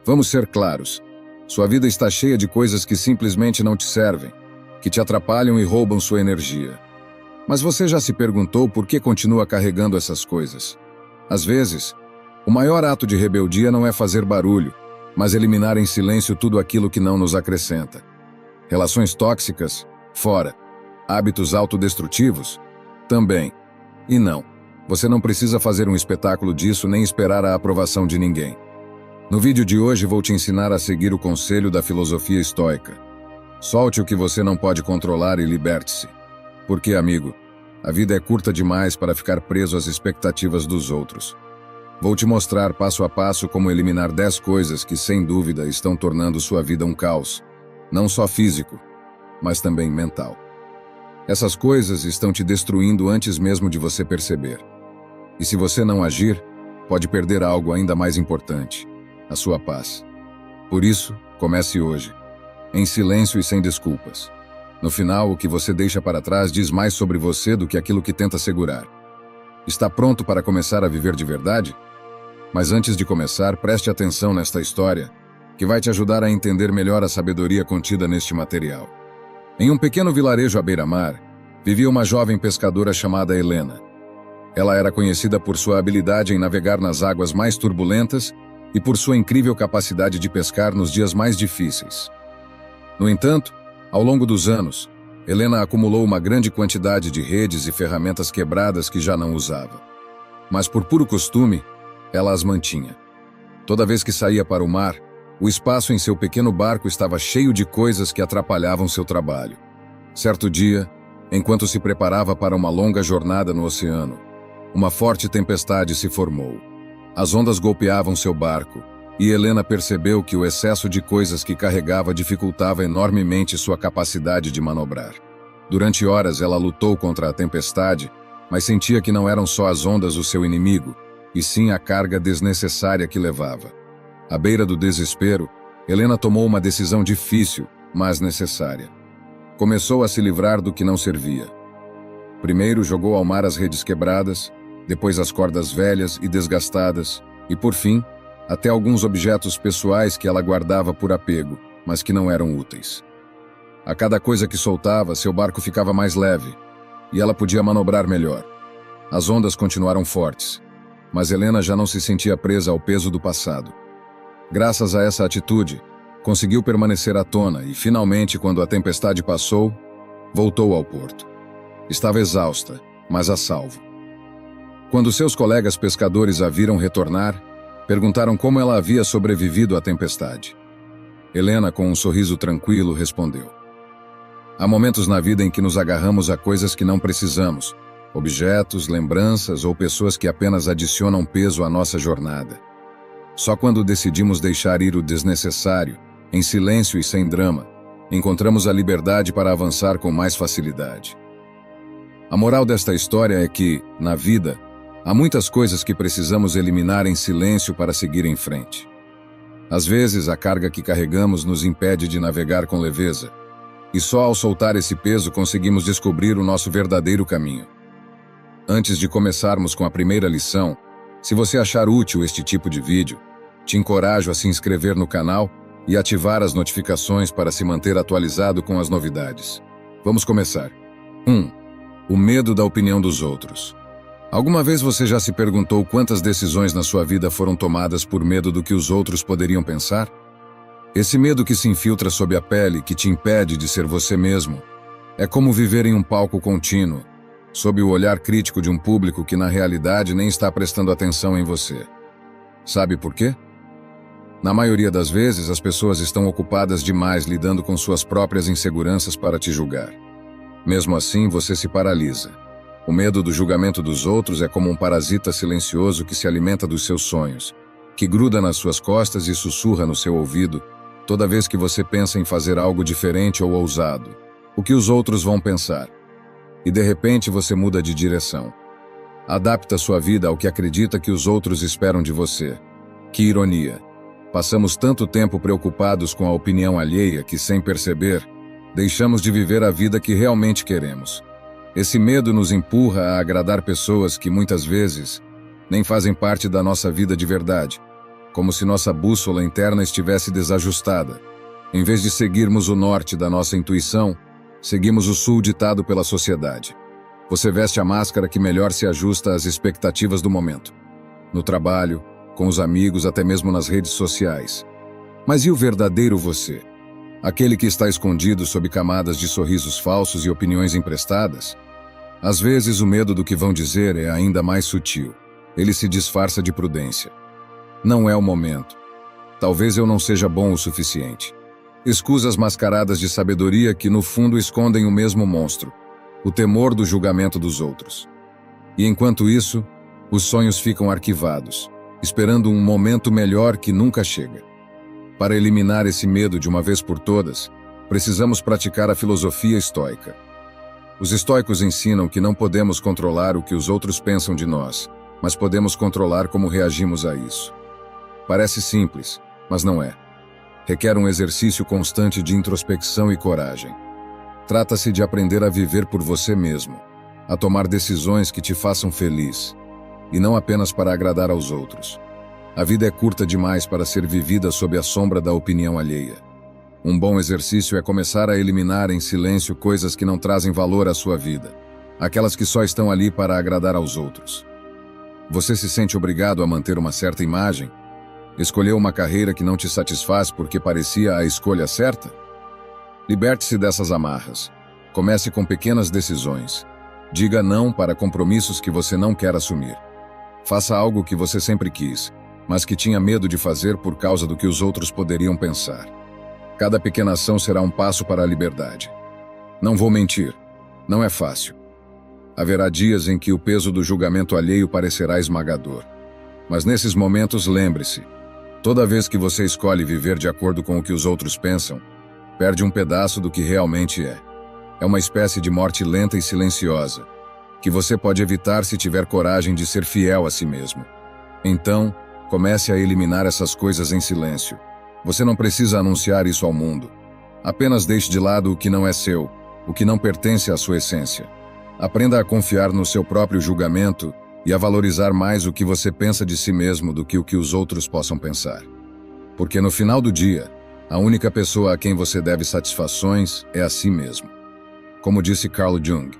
Vamos ser claros. Sua vida está cheia de coisas que simplesmente não te servem, que te atrapalham e roubam sua energia. Mas você já se perguntou por que continua carregando essas coisas? Às vezes, o maior ato de rebeldia não é fazer barulho, mas eliminar em silêncio tudo aquilo que não nos acrescenta. Relações tóxicas? Fora. Hábitos autodestrutivos? Também. E não, você não precisa fazer um espetáculo disso nem esperar a aprovação de ninguém. No vídeo de hoje vou te ensinar a seguir o conselho da filosofia estoica. Solte o que você não pode controlar e liberte-se. Porque, amigo, a vida é curta demais para ficar preso às expectativas dos outros. Vou te mostrar passo a passo como eliminar 10 coisas que, sem dúvida, estão tornando sua vida um caos. Não só físico, mas também mental. Essas coisas estão te destruindo antes mesmo de você perceber. E se você não agir, pode perder algo ainda mais importante: a sua paz. Por isso, comece hoje, em silêncio e sem desculpas. No final, o que você deixa para trás diz mais sobre você do que aquilo que tenta segurar. Está pronto para começar a viver de verdade? Mas antes de começar, preste atenção nesta história, que vai te ajudar a entender melhor a sabedoria contida neste material. Em um pequeno vilarejo à beira-mar, vivia uma jovem pescadora chamada Helena. Ela era conhecida por sua habilidade em navegar nas águas mais turbulentas e por sua incrível capacidade de pescar nos dias mais difíceis. No entanto, ao longo dos anos, Helena acumulou uma grande quantidade de redes e ferramentas quebradas que já não usava. Mas por puro costume, ela as mantinha. Toda vez que saía para o mar, o espaço em seu pequeno barco estava cheio de coisas que atrapalhavam seu trabalho. Certo dia, enquanto se preparava para uma longa jornada no oceano, uma forte tempestade se formou. As ondas golpeavam seu barco, e Helena percebeu que o excesso de coisas que carregava dificultava enormemente sua capacidade de manobrar. Durante horas ela lutou contra a tempestade, mas sentia que não eram só as ondas o seu inimigo, e sim a carga desnecessária que levava. À beira do desespero, Helena tomou uma decisão difícil, mas necessária. Começou a se livrar do que não servia. Primeiro jogou ao mar as redes quebradas, depois as cordas velhas e desgastadas, e por fim, até alguns objetos pessoais que ela guardava por apego, mas que não eram úteis. A cada coisa que soltava, seu barco ficava mais leve, e ela podia manobrar melhor. As ondas continuaram fortes, mas Helena já não se sentia presa ao peso do passado. Graças a essa atitude, conseguiu permanecer à tona e, finalmente, quando a tempestade passou, voltou ao porto. Estava exausta, mas a salvo. Quando seus colegas pescadores a viram retornar, perguntaram como ela havia sobrevivido à tempestade. Helena, com um sorriso tranquilo, respondeu: há momentos na vida em que nos agarramos a coisas que não precisamos, objetos, lembranças ou pessoas que apenas adicionam peso à nossa jornada. Só quando decidimos deixar ir o desnecessário, em silêncio e sem drama, encontramos a liberdade para avançar com mais facilidade. A moral desta história é que, na vida, há muitas coisas que precisamos eliminar em silêncio para seguir em frente. Às vezes, a carga que carregamos nos impede de navegar com leveza, e só ao soltar esse peso conseguimos descobrir o nosso verdadeiro caminho. Antes de começarmos com a primeira lição, se você achar útil este tipo de vídeo, te encorajo a se inscrever no canal e ativar as notificações para se manter atualizado com as novidades. Vamos começar. 1. O medo da opinião dos outros. Alguma vez você já se perguntou quantas decisões na sua vida foram tomadas por medo do que os outros poderiam pensar? Esse medo que se infiltra sob a pele, que te impede de ser você mesmo, é como viver em um palco contínuo, sob o olhar crítico de um público que na realidade nem está prestando atenção em você. Sabe por quê? Na maioria das vezes, as pessoas estão ocupadas demais lidando com suas próprias inseguranças para te julgar. Mesmo assim, você se paralisa. O medo do julgamento dos outros é como um parasita silencioso que se alimenta dos seus sonhos, que gruda nas suas costas e sussurra no seu ouvido toda vez que você pensa em fazer algo diferente ou ousado. O que os outros vão pensar? E de repente você muda de direção. Adapta sua vida ao que acredita que os outros esperam de você. Que ironia! Passamos tanto tempo preocupados com a opinião alheia que, sem perceber, deixamos de viver a vida que realmente queremos. Esse medo nos empurra a agradar pessoas que, muitas vezes, nem fazem parte da nossa vida de verdade, como se nossa bússola interna estivesse desajustada. Em vez de seguirmos o norte da nossa intuição, seguimos o sul ditado pela sociedade. Você veste a máscara que melhor se ajusta às expectativas do momento. No trabalho, com os amigos, até mesmo nas redes sociais. Mas e o verdadeiro você? Aquele que está escondido sob camadas de sorrisos falsos e opiniões emprestadas? Às vezes o medo do que vão dizer é ainda mais sutil. Ele se disfarça de prudência. Não é o momento. Talvez eu não seja bom o suficiente. Escusas mascaradas de sabedoria que no fundo escondem o mesmo monstro, o temor do julgamento dos outros. E enquanto isso, os sonhos ficam arquivados, esperando um momento melhor que nunca chega. Para eliminar esse medo de uma vez por todas, precisamos praticar a filosofia estoica. Os estoicos ensinam que não podemos controlar o que os outros pensam de nós, mas podemos controlar como reagimos a isso. Parece simples, mas não é. Requer um exercício constante de introspecção e coragem. Trata-se de aprender a viver por você mesmo, a tomar decisões que te façam feliz, e não apenas para agradar aos outros. A vida é curta demais para ser vivida sob a sombra da opinião alheia. Um bom exercício é começar a eliminar em silêncio coisas que não trazem valor à sua vida, aquelas que só estão ali para agradar aos outros. Você se sente obrigado a manter uma certa imagem? Escolheu uma carreira que não te satisfaz porque parecia a escolha certa? Liberte-se dessas amarras. Comece com pequenas decisões. Diga não para compromissos que você não quer assumir. Faça algo que você sempre quis, mas que tinha medo de fazer por causa do que os outros poderiam pensar. Cada pequena ação será um passo para a liberdade. Não vou mentir, não é fácil. Haverá dias em que o peso do julgamento alheio parecerá esmagador. Mas nesses momentos, lembre-se, toda vez que você escolhe viver de acordo com o que os outros pensam, perde um pedaço do que realmente é. É uma espécie de morte lenta e silenciosa, que você pode evitar se tiver coragem de ser fiel a si mesmo. Então, comece a eliminar essas coisas em silêncio. Você não precisa anunciar isso ao mundo. Apenas deixe de lado o que não é seu, o que não pertence à sua essência. Aprenda a confiar no seu próprio julgamento e a valorizar mais o que você pensa de si mesmo do que o que os outros possam pensar. Porque no final do dia, a única pessoa a quem você deve satisfações é a si mesmo. Como disse Carl Jung,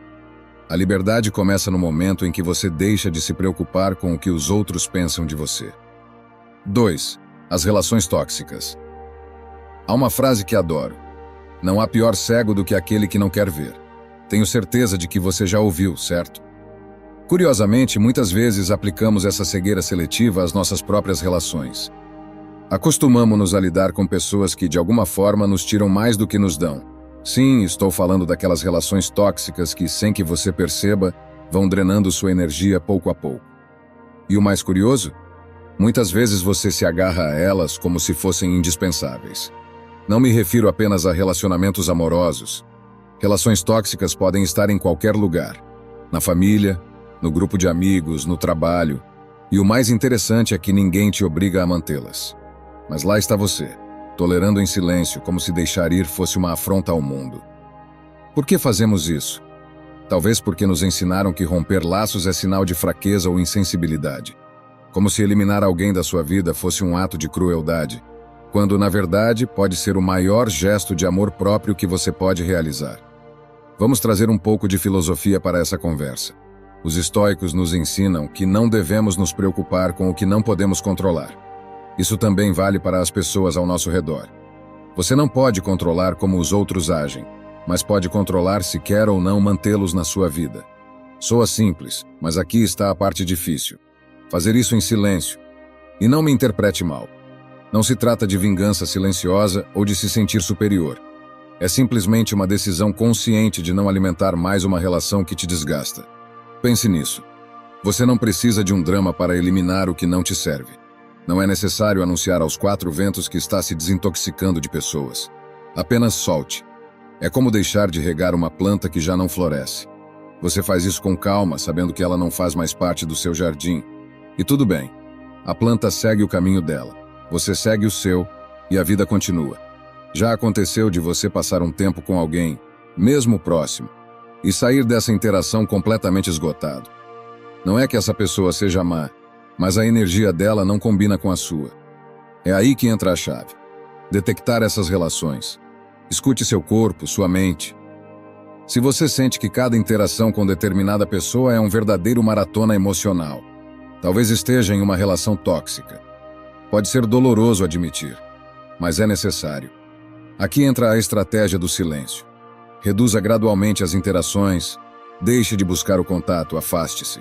a liberdade começa no momento em que você deixa de se preocupar com o que os outros pensam de você. 2. As relações tóxicas. Há uma frase que adoro. Não há pior cego do que aquele que não quer ver. Tenho certeza de que você já ouviu, certo? Curiosamente, muitas vezes aplicamos essa cegueira seletiva às nossas próprias relações. Acostumamo-nos a lidar com pessoas que, de alguma forma, nos tiram mais do que nos dão. Sim, estou falando daquelas relações tóxicas que, sem que você perceba, vão drenando sua energia pouco a pouco. E o mais curioso? Muitas vezes você se agarra a elas como se fossem indispensáveis. Não me refiro apenas a relacionamentos amorosos. Relações tóxicas podem estar em qualquer lugar. Na família, no grupo de amigos, no trabalho. E o mais interessante é que ninguém te obriga a mantê-las. Mas lá está você, tolerando em silêncio, como se deixar ir fosse uma afronta ao mundo. Por que fazemos isso? Talvez porque nos ensinaram que romper laços é sinal de fraqueza ou insensibilidade. Como se eliminar alguém da sua vida fosse um ato de crueldade, quando, na verdade, pode ser o maior gesto de amor próprio que você pode realizar. Vamos trazer um pouco de filosofia para essa conversa. Os estoicos nos ensinam que não devemos nos preocupar com o que não podemos controlar. Isso também vale para as pessoas ao nosso redor. Você não pode controlar como os outros agem, mas pode controlar se quer ou não mantê-los na sua vida. Soa simples, mas aqui está a parte difícil. Fazer isso em silêncio. E não me interprete mal. Não se trata de vingança silenciosa ou de se sentir superior. É simplesmente uma decisão consciente de não alimentar mais uma relação que te desgasta. Pense nisso. Você não precisa de um drama para eliminar o que não te serve. Não é necessário anunciar aos quatro ventos que está se desintoxicando de pessoas. Apenas solte. É como deixar de regar uma planta que já não floresce. Você faz isso com calma, sabendo que ela não faz mais parte do seu jardim. E tudo bem. A planta segue o caminho dela. Você segue o seu, e a vida continua. Já aconteceu de você passar um tempo com alguém, mesmo próximo, e sair dessa interação completamente esgotado. Não é que essa pessoa seja má, mas a energia dela não combina com a sua. É aí que entra a chave. Detectar essas relações. Escute seu corpo, sua mente. Se você sente que cada interação com determinada pessoa é um verdadeiro maratona emocional, talvez esteja em uma relação tóxica. Pode ser doloroso admitir, mas é necessário. Aqui entra a estratégia do silêncio. Reduza gradualmente as interações, deixe de buscar o contato, afaste-se.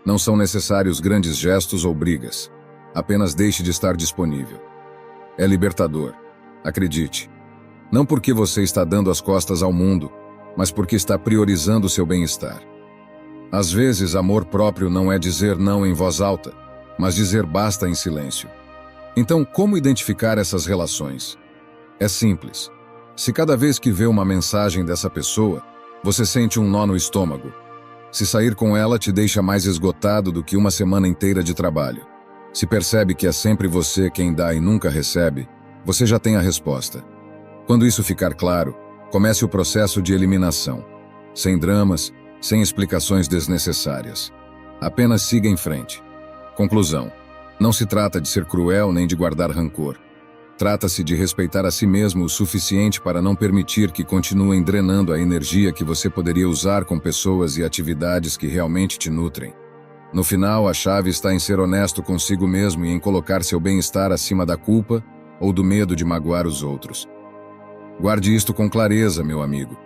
Não são necessários grandes gestos ou brigas. Apenas deixe de estar disponível. É libertador. Acredite. Não porque você está dando as costas ao mundo, mas porque está priorizando seu bem-estar. Às vezes, amor próprio não é dizer não em voz alta, mas dizer basta em silêncio. Então, como identificar essas relações? É simples. Se cada vez que vê uma mensagem dessa pessoa, você sente um nó no estômago, se sair com ela te deixa mais esgotado do que uma semana inteira de trabalho, se percebe que é sempre você quem dá e nunca recebe, você já tem a resposta. Quando isso ficar claro, comece o processo de eliminação. Sem dramas, sem explicações desnecessárias. Apenas siga em frente. Conclusão. Não se trata de ser cruel nem de guardar rancor. Trata-se de respeitar a si mesmo o suficiente para não permitir que continuem drenando a energia que você poderia usar com pessoas e atividades que realmente te nutrem. No final, a chave está em ser honesto consigo mesmo e em colocar seu bem-estar acima da culpa ou do medo de magoar os outros. Guarde isto com clareza, meu amigo.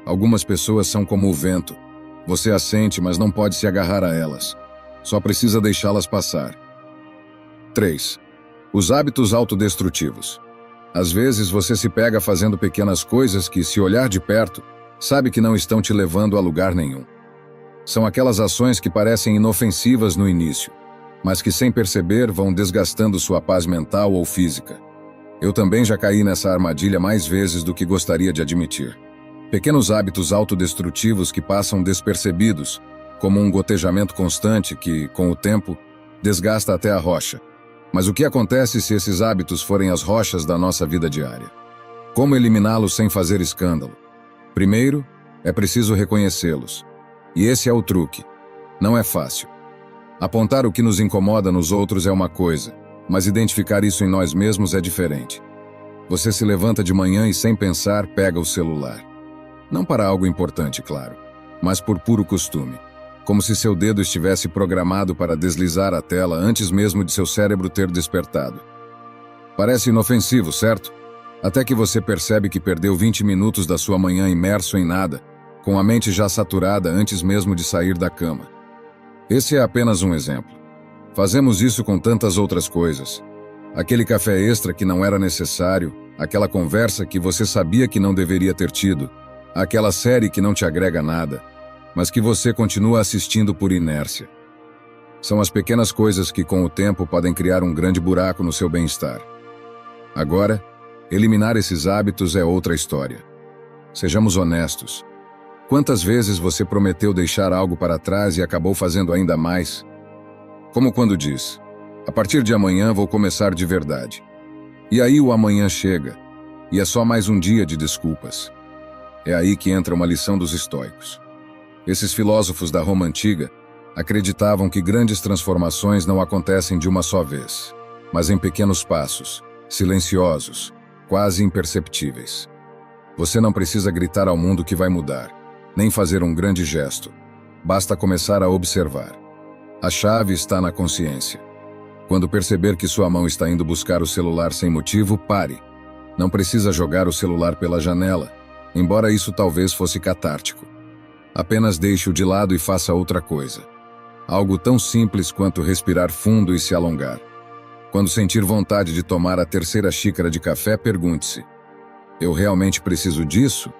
Algumas pessoas são como o vento. Você as sente, mas não pode se agarrar a elas. Só precisa deixá-las passar. 3. Os hábitos autodestrutivos. Às vezes você se pega fazendo pequenas coisas que, se olhar de perto, sabe que não estão te levando a lugar nenhum. São aquelas ações que parecem inofensivas no início, mas que sem perceber vão desgastando sua paz mental ou física. Eu também já caí nessa armadilha mais vezes do que gostaria de admitir. Pequenos hábitos autodestrutivos que passam despercebidos, como um gotejamento constante que, com o tempo, desgasta até a rocha. Mas o que acontece se esses hábitos forem as rochas da nossa vida diária? Como eliminá-los sem fazer escândalo? Primeiro, é preciso reconhecê-los. E esse é o truque. Não é fácil. Apontar o que nos incomoda nos outros é uma coisa, mas identificar isso em nós mesmos é diferente. Você se levanta de manhã e, sem pensar, pega o celular. Não para algo importante, claro, mas por puro costume. Como se seu dedo estivesse programado para deslizar a tela antes mesmo de seu cérebro ter despertado. Parece inofensivo, certo? Até que você percebe que perdeu 20 minutos da sua manhã imerso em nada, com a mente já saturada antes mesmo de sair da cama. Esse é apenas um exemplo. Fazemos isso com tantas outras coisas. Aquele café extra que não era necessário, aquela conversa que você sabia que não deveria ter tido, aquela série que não te agrega nada, mas que você continua assistindo por inércia. São as pequenas coisas que, com o tempo, podem criar um grande buraco no seu bem-estar. Agora, eliminar esses hábitos é outra história. Sejamos honestos. Quantas vezes você prometeu deixar algo para trás e acabou fazendo ainda mais? Como quando diz, a partir de amanhã vou começar de verdade. E aí o amanhã chega, e é só mais um dia de desculpas. É aí que entra uma lição dos estoicos. Esses filósofos da Roma antiga acreditavam que grandes transformações não acontecem de uma só vez, mas em pequenos passos, silenciosos, quase imperceptíveis. Você não precisa gritar ao mundo que vai mudar, nem fazer um grande gesto. Basta começar a observar. A chave está na consciência. Quando perceber que sua mão está indo buscar o celular sem motivo, pare. Não precisa jogar o celular pela janela, embora isso talvez fosse catártico. Apenas deixe-o de lado e faça outra coisa. Algo tão simples quanto respirar fundo e se alongar. Quando sentir vontade de tomar a terceira xícara de café, pergunte-se: eu realmente preciso disso?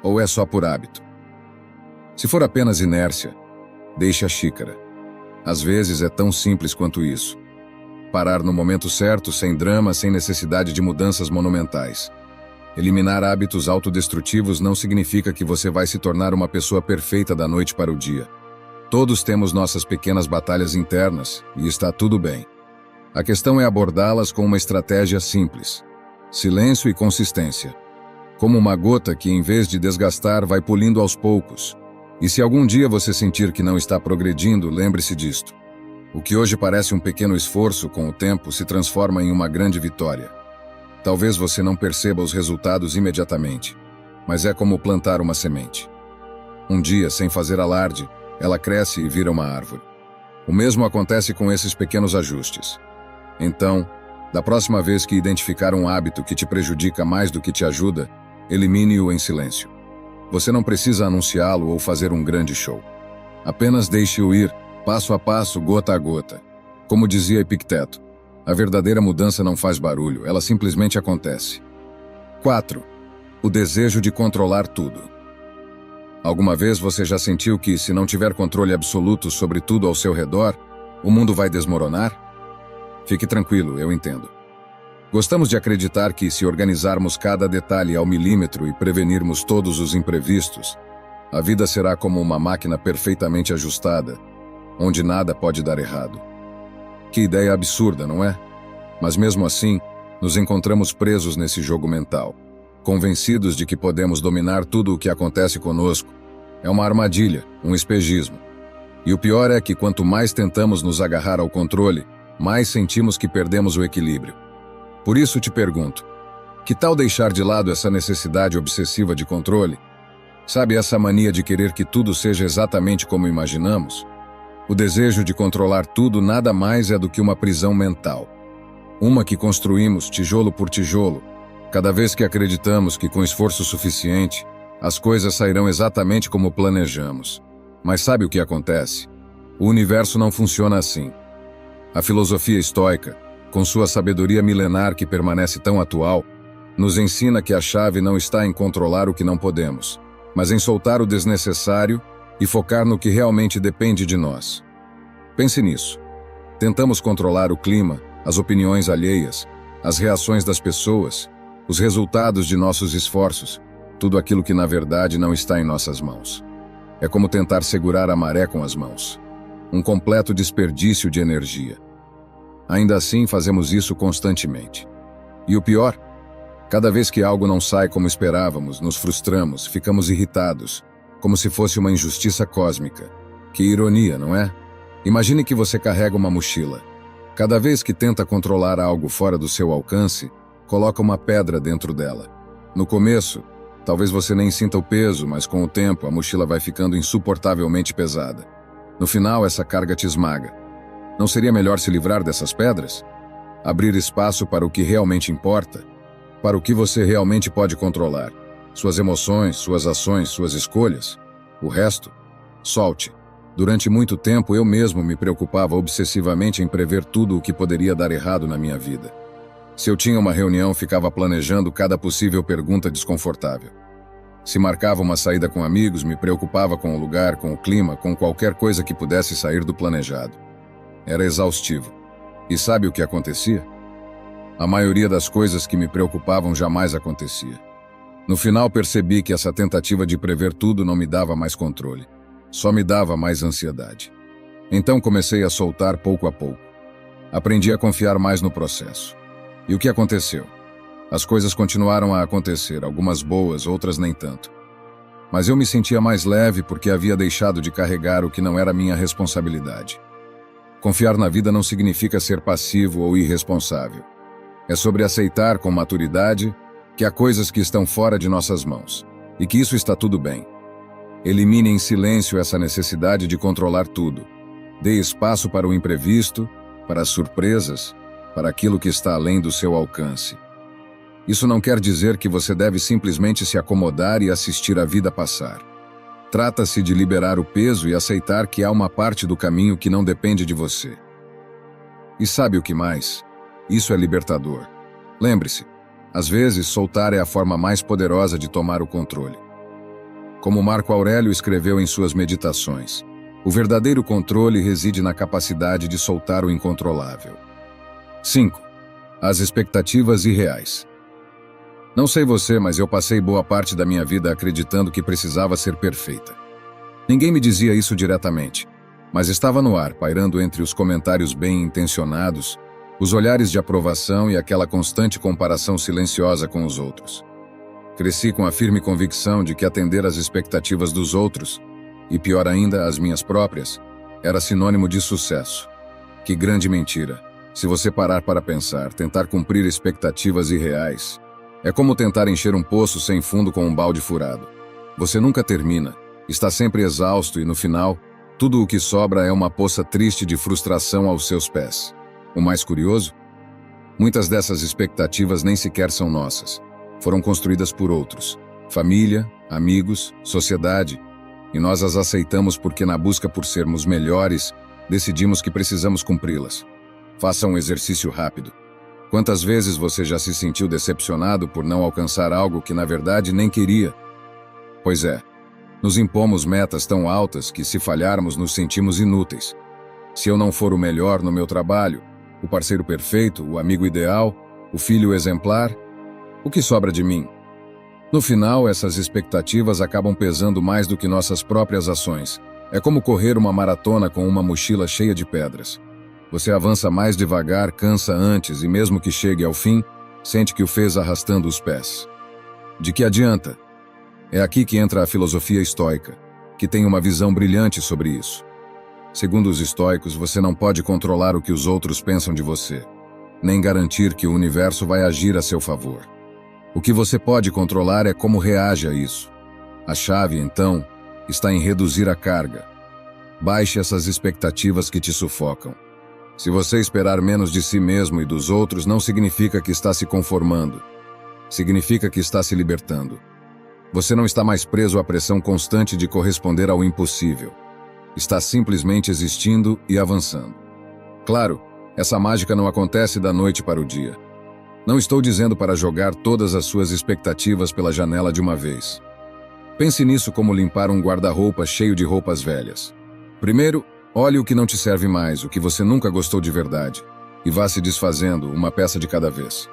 Ou é só por hábito? Se for apenas inércia, deixe a xícara. Às vezes é tão simples quanto isso. Parar no momento certo, sem drama, sem necessidade de mudanças monumentais. Eliminar hábitos autodestrutivos não significa que você vai se tornar uma pessoa perfeita da noite para o dia. Todos temos nossas pequenas batalhas internas, e está tudo bem. A questão é abordá-las com uma estratégia simples: silêncio e consistência. Como uma gota que, em vez de desgastar, vai polindo aos poucos. E se algum dia você sentir que não está progredindo, lembre-se disto. O que hoje parece um pequeno esforço, com o tempo, se transforma em uma grande vitória. Talvez você não perceba os resultados imediatamente, mas é como plantar uma semente. Um dia, sem fazer alarde, ela cresce e vira uma árvore. O mesmo acontece com esses pequenos ajustes. Então, da próxima vez que identificar um hábito que te prejudica mais do que te ajuda, elimine-o em silêncio. Você não precisa anunciá-lo ou fazer um grande show. Apenas deixe-o ir, passo a passo, gota a gota. Como dizia Epicteto, a verdadeira mudança não faz barulho, ela simplesmente acontece. 4. O desejo de controlar tudo. Alguma vez você já sentiu que, se não tiver controle absoluto sobre tudo ao seu redor, o mundo vai desmoronar? Fique tranquilo, eu entendo. Gostamos de acreditar que, se organizarmos cada detalhe ao milímetro e prevenirmos todos os imprevistos, a vida será como uma máquina perfeitamente ajustada, onde nada pode dar errado. Que ideia absurda, não é? Mas mesmo assim, nos encontramos presos nesse jogo mental, convencidos de que podemos dominar tudo o que acontece conosco. É uma armadilha, um espejismo. E o pior é que quanto mais tentamos nos agarrar ao controle, mais sentimos que perdemos o equilíbrio. Por isso te pergunto, que tal deixar de lado essa necessidade obsessiva de controle? Sabe essa mania de querer que tudo seja exatamente como imaginamos? O desejo de controlar tudo nada mais é do que uma prisão mental. Uma que construímos tijolo por tijolo, cada vez que acreditamos que com esforço suficiente, as coisas sairão exatamente como planejamos. Mas sabe o que acontece? O universo não funciona assim. A filosofia estoica, com sua sabedoria milenar que permanece tão atual, nos ensina que a chave não está em controlar o que não podemos, mas em soltar o desnecessário e focar no que realmente depende de nós. Pense nisso. Tentamos controlar o clima, as opiniões alheias, as reações das pessoas, os resultados de nossos esforços, tudo aquilo que na verdade não está em nossas mãos. É como tentar segurar a maré com as mãos. Um completo desperdício de energia. Ainda assim, fazemos isso constantemente. E o pior? Cada vez que algo não sai como esperávamos, nos frustramos, ficamos irritados, como se fosse uma injustiça cósmica. Que ironia, não é? Imagine que você carrega uma mochila. Cada vez que tenta controlar algo fora do seu alcance, coloca uma pedra dentro dela. No começo, talvez você nem sinta o peso, mas com o tempo a mochila vai ficando insuportavelmente pesada. No final, essa carga te esmaga. Não seria melhor se livrar dessas pedras? Abrir espaço para o que realmente importa? Para o que você realmente pode controlar? Suas emoções, suas ações, suas escolhas? O resto? Solte. Durante muito tempo eu mesmo me preocupava obsessivamente em prever tudo o que poderia dar errado na minha vida. Se eu tinha uma reunião, ficava planejando cada possível pergunta desconfortável. Se marcava uma saída com amigos, me preocupava com o lugar, com o clima, com qualquer coisa que pudesse sair do planejado. Era exaustivo. E sabe o que acontecia? A maioria das coisas que me preocupavam jamais acontecia. No final percebi que essa tentativa de prever tudo não me dava mais controle. Só me dava mais ansiedade. Então comecei a soltar pouco a pouco. Aprendi a confiar mais no processo. E o que aconteceu? As coisas continuaram a acontecer, algumas boas, outras nem tanto. Mas eu me sentia mais leve porque havia deixado de carregar o que não era minha responsabilidade. Confiar na vida não significa ser passivo ou irresponsável. É sobre aceitar com maturidade que há coisas que estão fora de nossas mãos e que isso está tudo bem. Elimine em silêncio essa necessidade de controlar tudo. Dê espaço para o imprevisto, para as surpresas, para aquilo que está além do seu alcance. Isso não quer dizer que você deve simplesmente se acomodar e assistir a vida passar. Trata-se de liberar o peso e aceitar que há uma parte do caminho que não depende de você. E sabe o que mais? Isso é libertador. Lembre-se, às vezes soltar é a forma mais poderosa de tomar o controle. Como Marco Aurélio escreveu em suas meditações, o verdadeiro controle reside na capacidade de soltar o incontrolável. 5. As expectativas irreais. Não sei você, mas eu passei boa parte da minha vida acreditando que precisava ser perfeita. Ninguém me dizia isso diretamente, mas estava no ar, pairando entre os comentários bem-intencionados, os olhares de aprovação e aquela constante comparação silenciosa com os outros. Cresci com a firme convicção de que atender às expectativas dos outros, e pior ainda, as minhas próprias, era sinônimo de sucesso. Que grande mentira! Se você parar para pensar, tentar cumprir expectativas irreais é como tentar encher um poço sem fundo com um balde furado. Você nunca termina, está sempre exausto e, no final, tudo o que sobra é uma poça triste de frustração aos seus pés. O mais curioso? Muitas dessas expectativas nem sequer são nossas. Foram construídas por outros. Família, amigos, sociedade. E nós as aceitamos porque, na busca por sermos melhores, decidimos que precisamos cumpri-las. Faça um exercício rápido. Quantas vezes você já se sentiu decepcionado por não alcançar algo que na verdade nem queria? Pois é, nos impomos metas tão altas que, se falharmos, nos sentimos inúteis. Se eu não for o melhor no meu trabalho, o parceiro perfeito, o amigo ideal, o filho exemplar, o que sobra de mim? No final, essas expectativas acabam pesando mais do que nossas próprias ações. É como correr uma maratona com uma mochila cheia de pedras. Você avança mais devagar, cansa antes e, mesmo que chegue ao fim, sente que o fez arrastando os pés. De que adianta? É aqui que entra a filosofia estoica, que tem uma visão brilhante sobre isso. Segundo os estoicos, você não pode controlar o que os outros pensam de você, nem garantir que o universo vai agir a seu favor. O que você pode controlar é como reage a isso. A chave, então, está em reduzir a carga. Baixe essas expectativas que te sufocam. Se você esperar menos de si mesmo e dos outros, não significa que está se conformando. Significa que está se libertando. Você não está mais preso à pressão constante de corresponder ao impossível. Está simplesmente existindo e avançando. Claro, essa mágica não acontece da noite para o dia. Não estou dizendo para jogar todas as suas expectativas pela janela de uma vez. Pense nisso como limpar um guarda-roupa cheio de roupas velhas. Primeiro, olhe o que não te serve mais, o que você nunca gostou de verdade, e vá se desfazendo, uma peça de cada vez.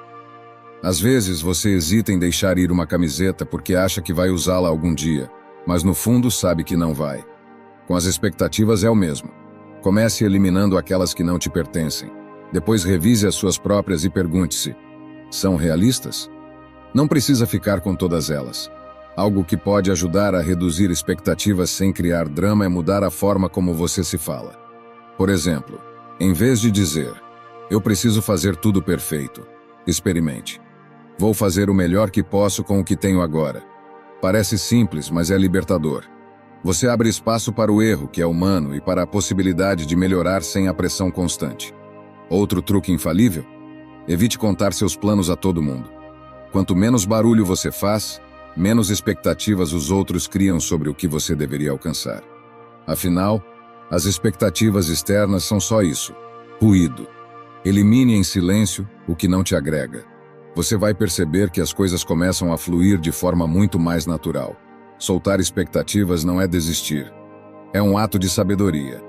Às vezes, você hesita em deixar ir uma camiseta porque acha que vai usá-la algum dia, mas no fundo sabe que não vai. Com as expectativas é o mesmo. Comece eliminando aquelas que não te pertencem. Depois revise as suas próprias e pergunte-se: são realistas? Não precisa ficar com todas elas. Algo que pode ajudar a reduzir expectativas sem criar drama é mudar a forma como você se fala. Por exemplo, em vez de dizer, eu preciso fazer tudo perfeito, experimente. Vou fazer o melhor que posso com o que tenho agora. Parece simples, mas é libertador. Você abre espaço para o erro, que é humano, e para a possibilidade de melhorar sem a pressão constante. Outro truque infalível? Evite contar seus planos a todo mundo. Quanto menos barulho você faz, menos expectativas os outros criam sobre o que você deveria alcançar. Afinal, as expectativas externas são só isso: ruído. Elimine em silêncio o que não te agrega. Você vai perceber que as coisas começam a fluir de forma muito mais natural. Soltar expectativas não é desistir. É um ato de sabedoria.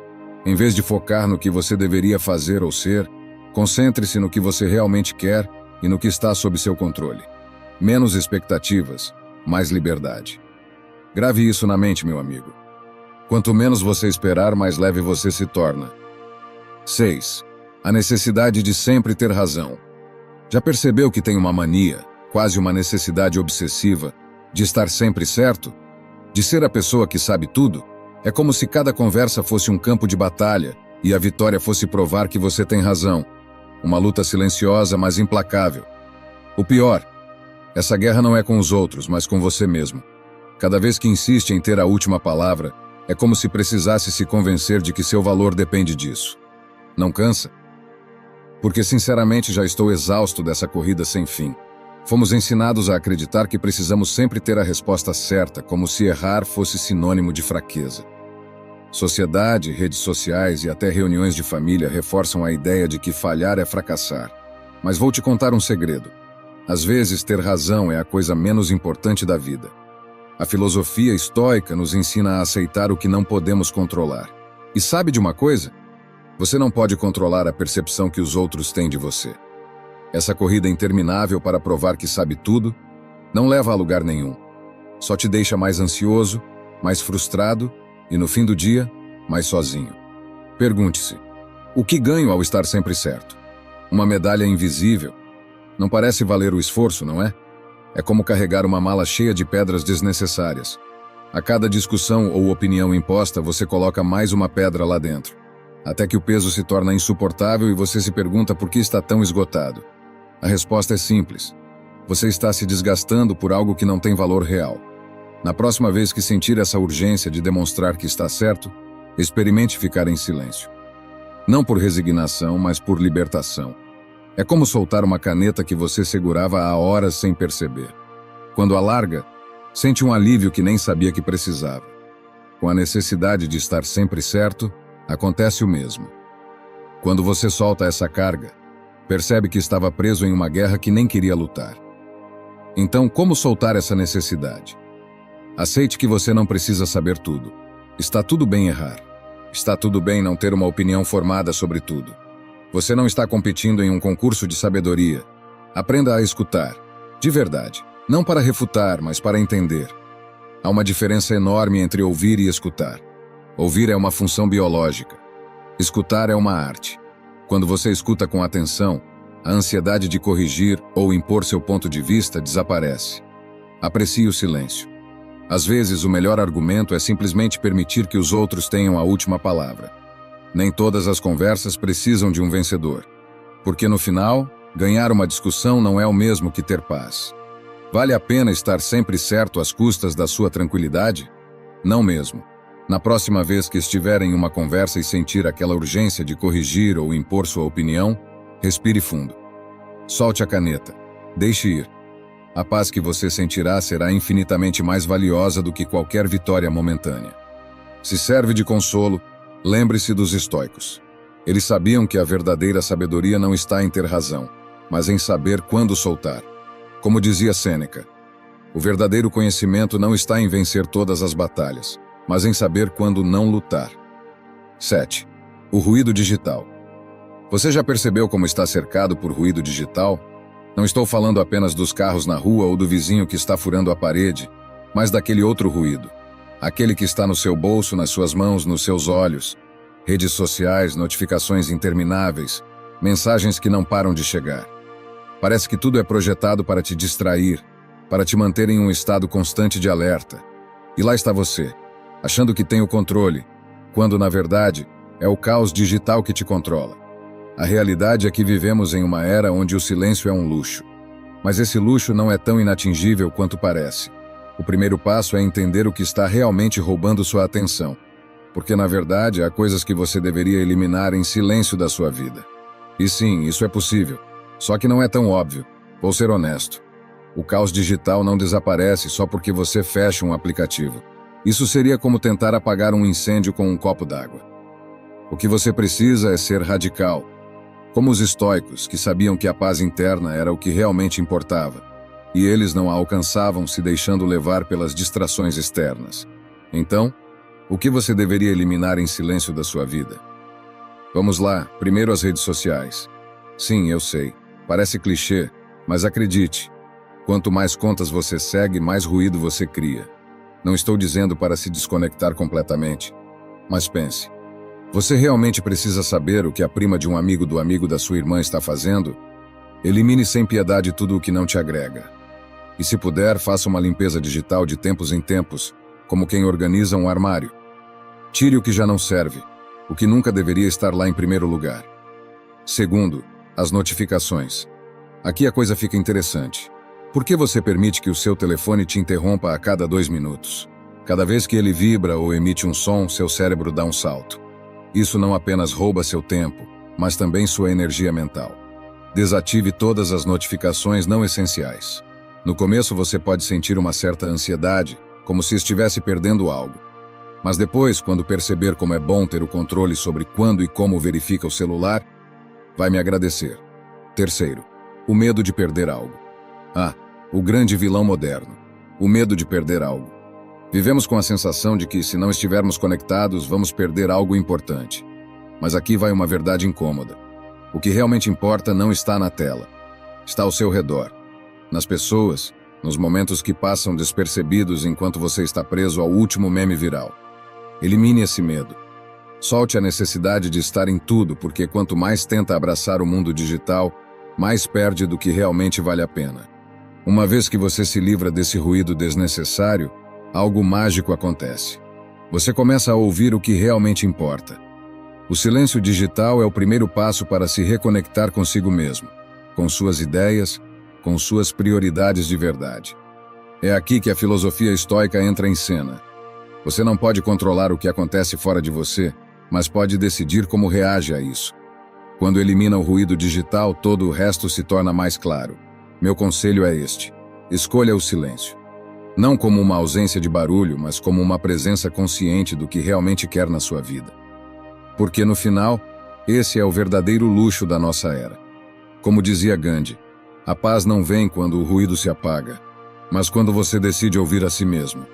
Em vez de focar no que você deveria fazer ou ser, concentre-se no que você realmente quer e no que está sob seu controle. Menos expectativas, mais liberdade. Grave isso na mente, meu amigo. Quanto menos você esperar, mais leve você se torna. 6. A necessidade de sempre ter razão. Já percebeu que tem uma mania, quase uma necessidade obsessiva, de estar sempre certo? De ser a pessoa que sabe tudo? É como se cada conversa fosse um campo de batalha e a vitória fosse provar que você tem razão. Uma luta silenciosa, mas implacável. O pior, essa guerra não é com os outros, mas com você mesmo. Cada vez que insiste em ter a última palavra, é como se precisasse se convencer de que seu valor depende disso. Não cansa? Porque sinceramente já estou exausto dessa corrida sem fim. Fomos ensinados a acreditar que precisamos sempre ter a resposta certa, como se errar fosse sinônimo de fraqueza. Sociedade, redes sociais e até reuniões de família reforçam a ideia de que falhar é fracassar. Mas vou te contar um segredo. Às vezes, ter razão é a coisa menos importante da vida. A filosofia estoica nos ensina a aceitar o que não podemos controlar. E sabe de uma coisa? Você não pode controlar a percepção que os outros têm de você. Essa corrida interminável para provar que sabe tudo não leva a lugar nenhum. Só te deixa mais ansioso, mais frustrado e, no fim do dia, mais sozinho. Pergunte-se: o que ganho ao estar sempre certo? Uma medalha invisível? Não parece valer o esforço, não é? É como carregar uma mala cheia de pedras desnecessárias. A cada discussão ou opinião imposta, você coloca mais uma pedra lá dentro. até que o peso se torna insuportável e você se pergunta por que está tão esgotado. A resposta é simples. Você está se desgastando por algo que não tem valor real. Na próxima vez que sentir essa urgência de demonstrar que está certo, experimente ficar em silêncio. Não por resignação, mas por libertação. É como soltar uma caneta que você segurava há horas sem perceber. Quando a larga, sente um alívio que nem sabia que precisava. Com a necessidade de estar sempre certo, acontece o mesmo. Quando você solta essa carga, percebe que estava preso em uma guerra que nem queria lutar. Então, como soltar essa necessidade? Aceite que você não precisa saber tudo. Está tudo bem errar. Está tudo bem não ter uma opinião formada sobre tudo. Você não está competindo em um concurso de sabedoria. Aprenda a escutar, de verdade. Não para refutar, mas para entender. Há uma diferença enorme entre ouvir e escutar. Ouvir é uma função biológica. Escutar é uma arte. Quando você escuta com atenção, a ansiedade de corrigir ou impor seu ponto de vista desaparece. Aprecie o silêncio. Às vezes, o melhor argumento é simplesmente permitir que os outros tenham a última palavra. Nem todas as conversas precisam de um vencedor. Porque no final, ganhar uma discussão não é o mesmo que ter paz. Vale a pena estar sempre certo às custas da sua tranquilidade? Não mesmo. Na próxima vez que estiver em uma conversa e sentir aquela urgência de corrigir ou impor sua opinião, respire fundo. Solte a caneta. Deixe ir. A paz que você sentirá será infinitamente mais valiosa do que qualquer vitória momentânea. Se serve de consolo, lembre-se dos estoicos. Eles sabiam que a verdadeira sabedoria não está em ter razão, mas em saber quando soltar. Como dizia Sêneca, o verdadeiro conhecimento não está em vencer todas as batalhas, mas em saber quando não lutar. 7. O ruído digital. Você já percebeu como está cercado por ruído digital? Não estou falando apenas dos carros na rua ou do vizinho que está furando a parede, mas daquele outro ruído. Aquele que está no seu bolso, nas suas mãos, nos seus olhos. Redes sociais, notificações intermináveis, mensagens que não param de chegar. Parece que tudo é projetado para te distrair, para te manter em um estado constante de alerta. E lá está você, achando que tem o controle, quando, na verdade, é o caos digital que te controla. A realidade é que vivemos em uma era onde o silêncio é um luxo. Mas esse luxo não é tão inatingível quanto parece. O primeiro passo é entender o que está realmente roubando sua atenção. Porque, na verdade, há coisas que você deveria eliminar em silêncio da sua vida. E sim, isso é possível. Só que não é tão óbvio. Vou ser honesto. O caos digital não desaparece só porque você fecha um aplicativo. Isso seria como tentar apagar um incêndio com um copo d'água. O que você precisa é ser radical. Como os estoicos, que sabiam que a paz interna era o que realmente importava, e eles não a alcançavam se deixando levar pelas distrações externas. Então, o que você deveria eliminar em silêncio da sua vida? Vamos lá, primeiro as redes sociais. Sim, eu sei, parece clichê, mas acredite, quanto mais contas você segue, mais ruído você cria. Não estou dizendo para se desconectar completamente, mas pense. Você realmente precisa saber o que a prima de um amigo do amigo da sua irmã está fazendo? Elimine sem piedade tudo o que não te agrega. E se puder, faça uma limpeza digital de tempos em tempos, como quem organiza um armário. Tire o que já não serve, o que nunca deveria estar lá em primeiro lugar. Segundo, as notificações. Aqui a coisa fica interessante. Por que você permite que o seu telefone te interrompa a cada 2 minutos? Cada vez que ele vibra ou emite um som, seu cérebro dá um salto. Isso não apenas rouba seu tempo, mas também sua energia mental. Desative todas as notificações não essenciais. No começo você pode sentir uma certa ansiedade, como se estivesse perdendo algo. Mas depois, quando perceber como é bom ter o controle sobre quando e como verifica o celular, vai me agradecer. Terceiro, o medo de perder algo. O grande vilão moderno. O medo de perder algo. Vivemos com a sensação de que, se não estivermos conectados, vamos perder algo importante. Mas aqui vai uma verdade incômoda. O que realmente importa não está na tela. Está ao seu redor. Nas pessoas, nos momentos que passam despercebidos enquanto você está preso ao último meme viral. Elimine esse medo. Solte a necessidade de estar em tudo, porque quanto mais tenta abraçar o mundo digital, mais perde do que realmente vale a pena. Uma vez que você se livra desse ruído desnecessário, algo mágico acontece. Você começa a ouvir o que realmente importa. O silêncio digital é o primeiro passo para se reconectar consigo mesmo, com suas ideias, com suas prioridades de verdade. É aqui que a filosofia estoica entra em cena. Você não pode controlar o que acontece fora de você, mas pode decidir como reage a isso. Quando elimina o ruído digital, todo o resto se torna mais claro. Meu conselho é este: escolha o silêncio. Não como uma ausência de barulho, mas como uma presença consciente do que realmente quer na sua vida. Porque no final, esse é o verdadeiro luxo da nossa era. Como dizia Gandhi, a paz não vem quando o ruído se apaga, mas quando você decide ouvir a si mesmo.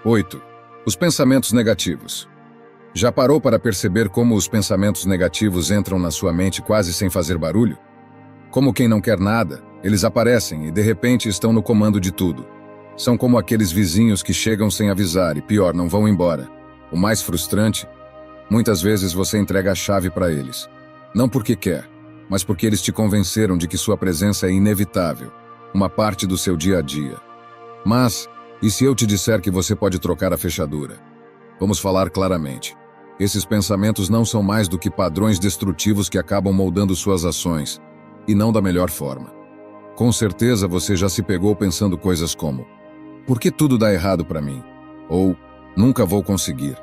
8. Os pensamentos negativos. Já parou para perceber como os pensamentos negativos entram na sua mente quase sem fazer barulho? Como quem não quer nada, eles aparecem e de repente estão no comando de tudo. São como aqueles vizinhos que chegam sem avisar e, pior, não vão embora. O mais frustrante, muitas vezes você entrega a chave para eles. Não porque quer, mas porque eles te convenceram de que sua presença é inevitável, uma parte do seu dia a dia. Mas, e se eu te disser que você pode trocar a fechadura? Vamos falar claramente. Esses pensamentos não são mais do que padrões destrutivos que acabam moldando suas ações, e não da melhor forma. Com certeza você já se pegou pensando coisas como: por que tudo dá errado para mim? Ou, nunca vou conseguir.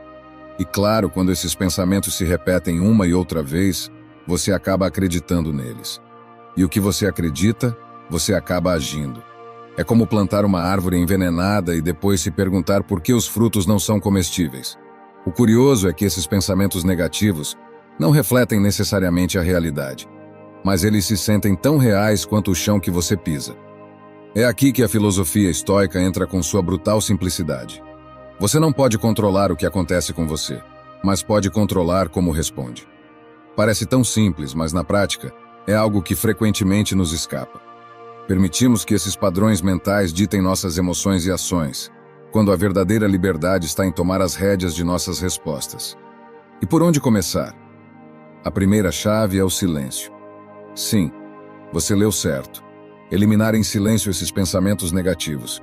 E claro, quando esses pensamentos se repetem uma e outra vez, você acaba acreditando neles. E o que você acredita, você acaba agindo. É como plantar uma árvore envenenada e depois se perguntar por que os frutos não são comestíveis. O curioso é que esses pensamentos negativos não refletem necessariamente a realidade, mas eles se sentem tão reais quanto o chão que você pisa. É aqui que a filosofia estoica entra com sua brutal simplicidade. Você não pode controlar o que acontece com você, mas pode controlar como responde. Parece tão simples, mas na prática, é algo que frequentemente nos escapa. Permitimos que esses padrões mentais ditem nossas emoções e ações, quando a verdadeira liberdade está em tomar as rédeas de nossas respostas. E por onde começar? A primeira chave é o silêncio. Sim, você leu certo. Eliminar em silêncio esses pensamentos negativos.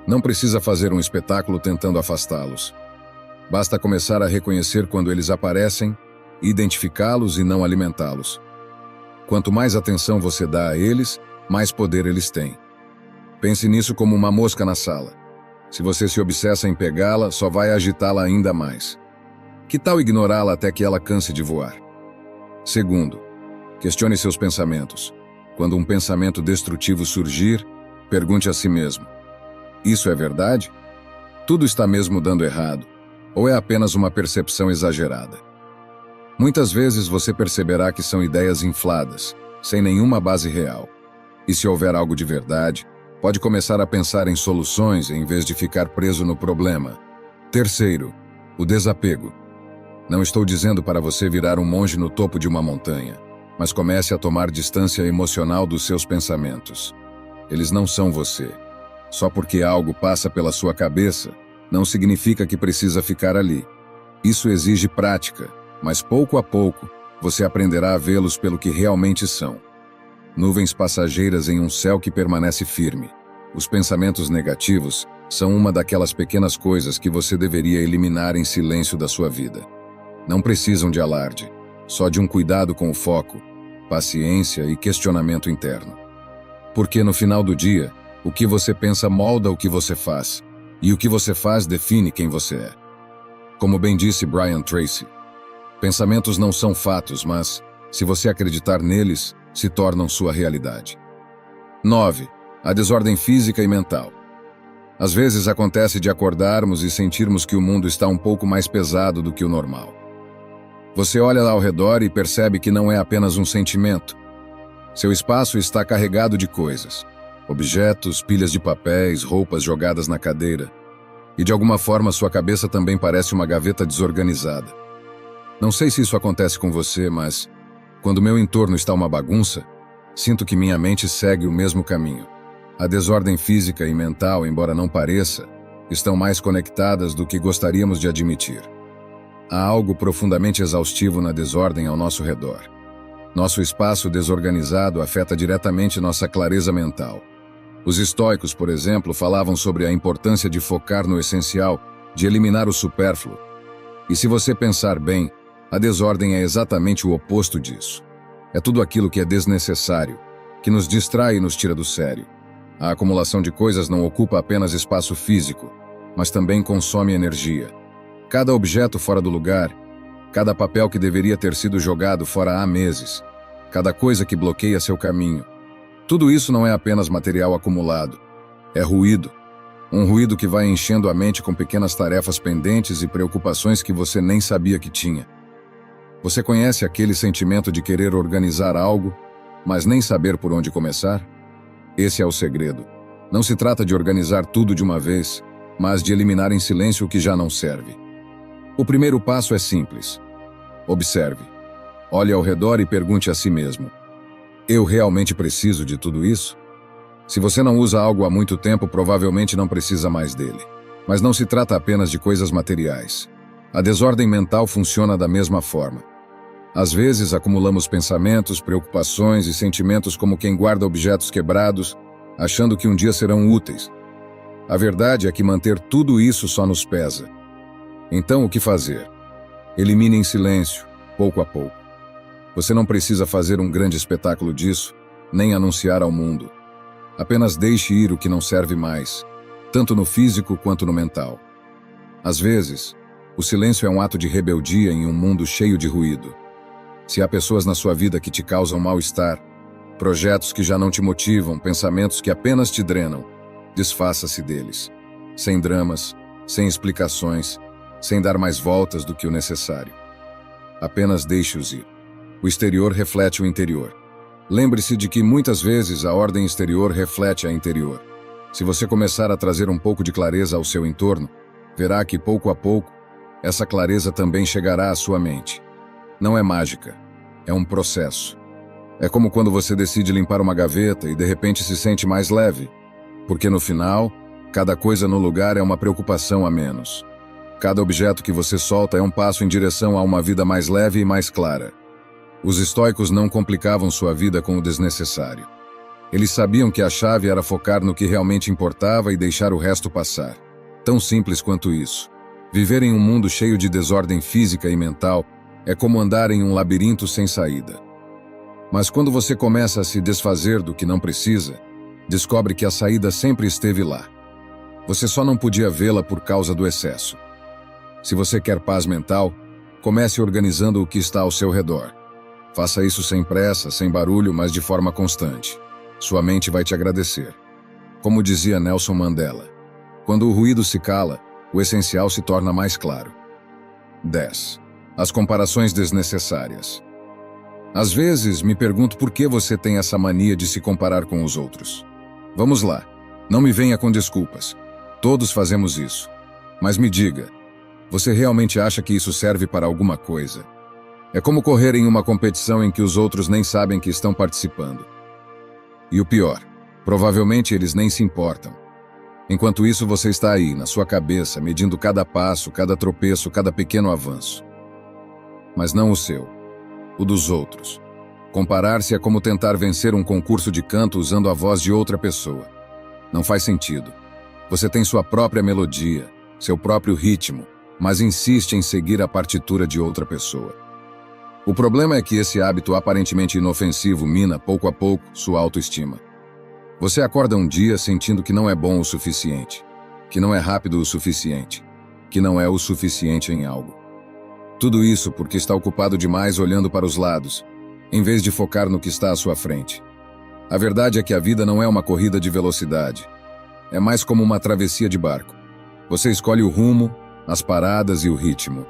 Não precisa fazer um espetáculo tentando afastá-los. Basta começar a reconhecer quando eles aparecem, identificá-los e não alimentá-los. Quanto mais atenção você dá a eles, mais poder eles têm. Pense nisso como uma mosca na sala. Se você se obsessa em pegá-la, só vai agitá-la ainda mais. Que tal ignorá-la até que ela canse de voar? Segundo, questione seus pensamentos. Quando um pensamento destrutivo surgir, pergunte a si mesmo: isso é verdade? Tudo está mesmo dando errado? Ou é apenas uma percepção exagerada? Muitas vezes você perceberá que são ideias infladas, sem nenhuma base real. E se houver algo de verdade, pode começar a pensar em soluções em vez de ficar preso no problema. Terceiro, o desapego. Não estou dizendo para você virar um monge no topo de uma montanha, mas comece a tomar distância emocional dos seus pensamentos. Eles não são você. Só porque algo passa pela sua cabeça, não significa que precisa ficar ali. Isso exige prática, mas pouco a pouco, você aprenderá a vê-los pelo que realmente são. Nuvens passageiras em um céu que permanece firme. Os pensamentos negativos são uma daquelas pequenas coisas que você deveria eliminar em silêncio da sua vida. Não precisam de alarde, só de um cuidado com o foco, paciência e questionamento interno. Porque no final do dia, o que você pensa molda o que você faz, e o que você faz define quem você é. Como bem disse Brian Tracy, pensamentos não são fatos, mas, se você acreditar neles, se tornam sua realidade. 9. A desordem física e mental. Às vezes acontece de acordarmos e sentirmos que o mundo está um pouco mais pesado do que o normal. Você olha ao redor e percebe que não é apenas um sentimento. Seu espaço está carregado de coisas. Objetos, pilhas de papéis, roupas jogadas na cadeira. E de alguma forma sua cabeça também parece uma gaveta desorganizada. Não sei se isso acontece com você, mas quando meu entorno está uma bagunça, sinto que minha mente segue o mesmo caminho. A desordem física e mental, embora não pareça, estão mais conectadas do que gostaríamos de admitir. Há algo profundamente exaustivo na desordem ao nosso redor. Nosso espaço desorganizado afeta diretamente nossa clareza mental. Os estoicos, por exemplo, falavam sobre a importância de focar no essencial, de eliminar o supérfluo. E se você pensar bem, A desordem é exatamente o oposto disso. É tudo aquilo que é desnecessário, que nos distrai e nos tira do sério. A acumulação de coisas não ocupa apenas espaço físico, mas também consome energia. Cada objeto fora do lugar, cada papel que deveria ter sido jogado fora há meses, cada coisa que bloqueia seu caminho. Tudo isso não é apenas material acumulado, é ruído. Um ruído que vai enchendo a mente com pequenas tarefas pendentes e preocupações que você nem sabia que tinha. Você conhece aquele sentimento de querer organizar algo, mas nem saber por onde começar? Esse é o segredo. Não se trata de organizar tudo de uma vez, mas de eliminar em silêncio o que já não serve. O primeiro passo é simples. Observe. Olhe ao redor e pergunte a si mesmo: eu realmente preciso de tudo isso? Se você não usa algo há muito tempo, provavelmente não precisa mais dele. Mas não se trata apenas de coisas materiais. A desordem mental funciona da mesma forma. Às vezes, acumulamos pensamentos, preocupações e sentimentos como quem guarda objetos quebrados, achando que um dia serão úteis. A verdade é que manter tudo isso só nos pesa. Então, o que fazer? Elimine em silêncio, pouco a pouco. Você não precisa fazer um grande espetáculo disso, nem anunciar ao mundo. Apenas deixe ir o que não serve mais, tanto no físico quanto no mental. Às vezes, o silêncio é um ato de rebeldia em um mundo cheio de ruído. Se há pessoas na sua vida que te causam mal-estar, projetos que já não te motivam, pensamentos que apenas te drenam, desfaça-se deles, sem dramas, sem explicações, sem dar mais voltas do que o necessário. Apenas deixe-os ir. O exterior reflete o interior. Lembre-se de que muitas vezes a ordem exterior reflete a interior. Se você começar a trazer um pouco de clareza ao seu entorno, verá que pouco a pouco, essa clareza também chegará à sua mente. Não é mágica, é um processo. É como quando você decide limpar uma gaveta e de repente se sente mais leve, porque no final, cada coisa no lugar é uma preocupação a menos. Cada objeto que você solta é um passo em direção a uma vida mais leve e mais clara. Os estoicos não complicavam sua vida com o desnecessário. Eles sabiam que a chave era focar no que realmente importava e deixar o resto passar. Tão simples quanto isso. Viver em um mundo cheio de desordem física e mental é como andar em um labirinto sem saída. Mas quando você começa a se desfazer do que não precisa, descobre que a saída sempre esteve lá. Você só não podia vê-la por causa do excesso. Se você quer paz mental, comece organizando o que está ao seu redor. Faça isso sem pressa, sem barulho, mas de forma constante. Sua mente vai te agradecer. Como dizia Nelson Mandela, quando o ruído se cala, o essencial se torna mais claro. 10. As comparações desnecessárias. Às vezes, me pergunto por que você tem essa mania de se comparar com os outros. Vamos lá, não me venha com desculpas. Todos fazemos isso. Mas me diga, você realmente acha que isso serve para alguma coisa? É como correr em uma competição em que os outros nem sabem que estão participando. E o pior, provavelmente eles nem se importam. Enquanto isso, você está aí, na sua cabeça, medindo cada passo, cada tropeço, cada pequeno avanço. Mas não o seu, o dos outros. Comparar-se é como tentar vencer um concurso de canto usando a voz de outra pessoa. Não faz sentido. Você tem sua própria melodia, seu próprio ritmo, mas insiste em seguir a partitura de outra pessoa. O problema é que esse hábito aparentemente inofensivo mina, pouco a pouco, sua autoestima. Você acorda um dia sentindo que não é bom o suficiente, que não é rápido o suficiente, que não é o suficiente em algo. Tudo isso porque está ocupado demais olhando para os lados, em vez de focar no que está à sua frente. A verdade é que a vida não é uma corrida de velocidade. É mais como uma travessia de barco. Você escolhe o rumo, as paradas e o ritmo.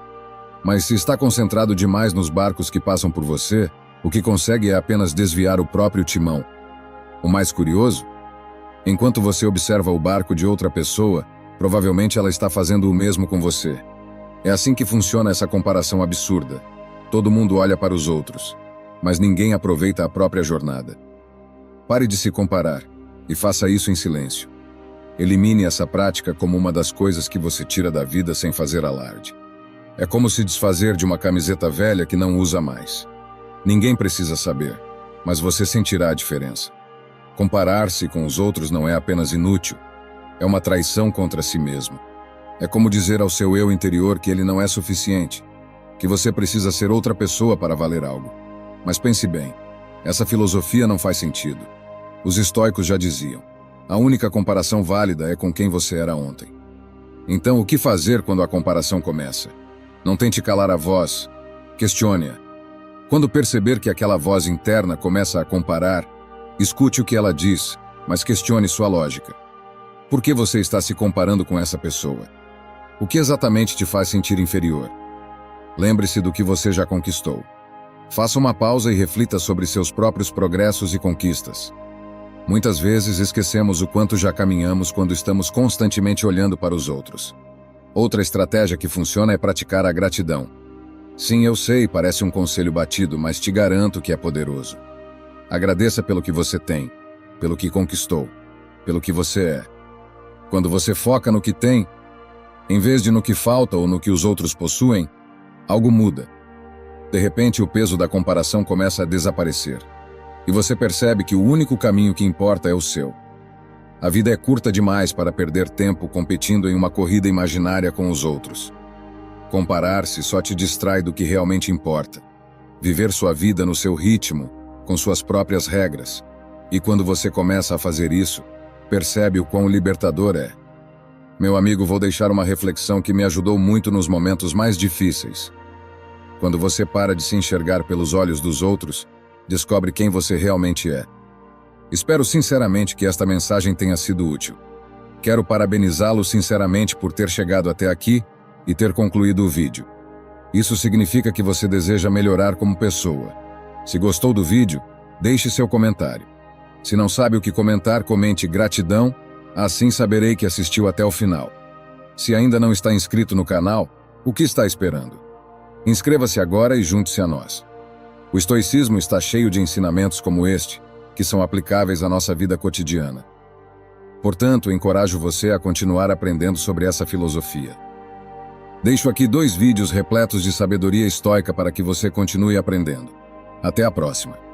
Mas se está concentrado demais nos barcos que passam por você, o que consegue é apenas desviar o próprio timão. O mais curioso? Enquanto você observa o barco de outra pessoa, provavelmente ela está fazendo o mesmo com você. É assim que funciona essa comparação absurda. Todo mundo olha para os outros, mas ninguém aproveita a própria jornada. Pare de se comparar e faça isso em silêncio. Elimine essa prática como uma das coisas que você tira da vida sem fazer alarde. É como se desfazer de uma camiseta velha que não usa mais. Ninguém precisa saber, mas você sentirá a diferença. Comparar-se com os outros não é apenas inútil, é uma traição contra si mesmo. É como dizer ao seu eu interior que ele não é suficiente, que você precisa ser outra pessoa para valer algo. Mas pense bem, essa filosofia não faz sentido. Os estoicos já diziam, a única comparação válida é com quem você era ontem. Então, o que fazer quando a comparação começa? Não tente calar a voz, questione-a. Quando perceber que aquela voz interna começa a comparar, escute o que ela diz, mas questione sua lógica. Por que você está se comparando com essa pessoa? O que exatamente te faz sentir inferior? Lembre-se do que você já conquistou. Faça uma pausa e reflita sobre seus próprios progressos e conquistas. Muitas vezes esquecemos o quanto já caminhamos quando estamos constantemente olhando para os outros. Outra estratégia que funciona é praticar a gratidão. Sim, eu sei, parece um conselho batido, mas te garanto que é poderoso. Agradeça pelo que você tem, pelo que conquistou, pelo que você é. Quando você foca no que tem, em vez de no que falta ou no que os outros possuem, algo muda. De repente, o peso da comparação começa a desaparecer. E você percebe que o único caminho que importa é o seu. A vida é curta demais para perder tempo competindo em uma corrida imaginária com os outros. Comparar-se só te distrai do que realmente importa. Viver sua vida no seu ritmo, com suas próprias regras. E quando você começa a fazer isso, percebe o quão libertador é. Meu amigo, vou deixar uma reflexão que me ajudou muito nos momentos mais difíceis. Quando você para de se enxergar pelos olhos dos outros, descobre quem você realmente é. Espero sinceramente que esta mensagem tenha sido útil. Quero parabenizá-lo sinceramente por ter chegado até aqui e ter concluído o vídeo. Isso significa que você deseja melhorar como pessoa. Se gostou do vídeo, deixe seu comentário. Se não sabe o que comentar, comente gratidão, assim saberei que assistiu até o final. Se ainda não está inscrito no canal, o que está esperando? Inscreva-se agora e junte-se a nós. O estoicismo está cheio de ensinamentos como este, que são aplicáveis à nossa vida cotidiana. Portanto, encorajo você a continuar aprendendo sobre essa filosofia. Deixo aqui 2 vídeos repletos de sabedoria estoica para que você continue aprendendo. Até a próxima!